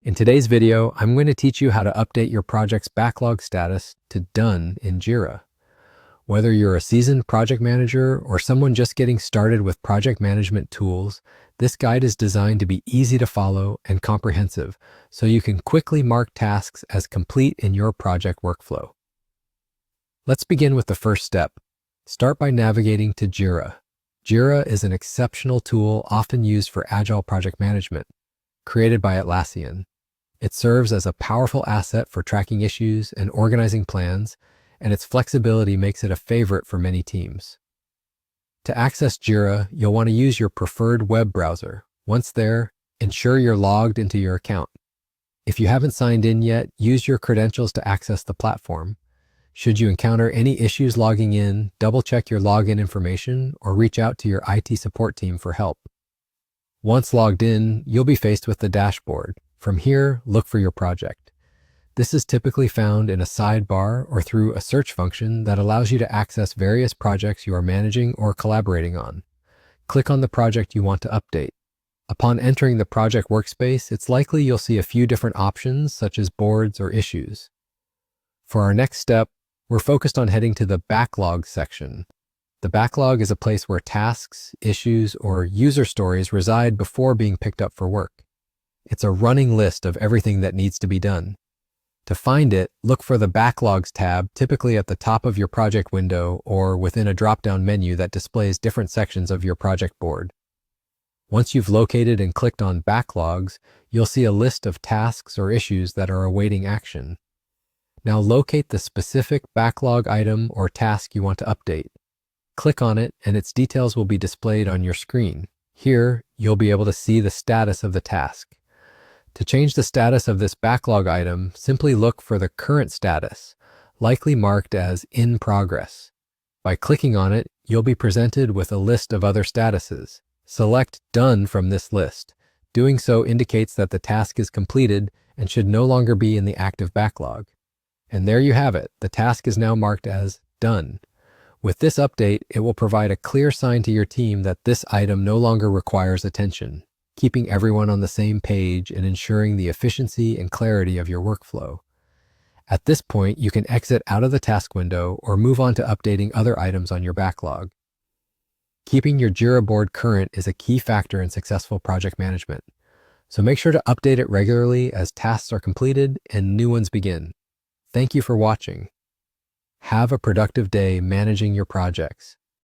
In today's video, I'm going to teach you how to update your project's backlog status to Done in Jira. Whether you're a seasoned project manager or someone just getting started with project management tools, this guide is designed to be easy to follow and comprehensive, so you can quickly mark tasks as complete in your project workflow. Let's begin with the first step. Start by navigating to Jira. Jira is an exceptional tool often used for agile project management, created by Atlassian. It serves as a powerful asset for tracking issues and organizing plans, and its flexibility makes it a favorite for many teams. To access Jira, you'll want to use your preferred web browser. Once there, ensure you're logged into your account. If you haven't signed in yet, use your credentials to access the platform. Should you encounter any issues logging in, double-check your login information or reach out to your IT support team for help. Once logged in, you'll be faced with the dashboard. From here, look for your project. This is typically found in a sidebar or through a search function that allows you to access various projects you are managing or collaborating on. Click on the project you want to update. Upon entering the project workspace, it's likely you'll see a few different options such as boards or issues. For our next step, we're focused on heading to the backlog section. The backlog is a place where tasks, issues, or user stories reside before being picked up for work. It's a running list of everything that needs to be done. To find it, look for the Backlogs tab, typically at the top of your project window or within a drop-down menu that displays different sections of your project board. Once you've located and clicked on Backlogs, you'll see a list of tasks or issues that are awaiting action. Now locate the specific backlog item or task you want to update. Click on it and its details will be displayed on your screen. Here, you'll be able to see the status of the task. To change the status of this backlog item, simply look for the current status, likely marked as in progress. By clicking on it, you'll be presented with a list of other statuses. Select Done from this list. Doing so indicates that the task is completed and should no longer be in the active backlog. And there you have it. The task is now marked as Done. With this update, it will provide a clear sign to your team that this item no longer requires attention, keeping everyone on the same page and ensuring the efficiency and clarity of your workflow. At this point, you can exit out of the task window or move on to updating other items on your backlog. Keeping your Jira board current is a key factor in successful project management, so make sure to update it regularly as tasks are completed and new ones begin. Thank you for watching. Have a productive day managing your projects.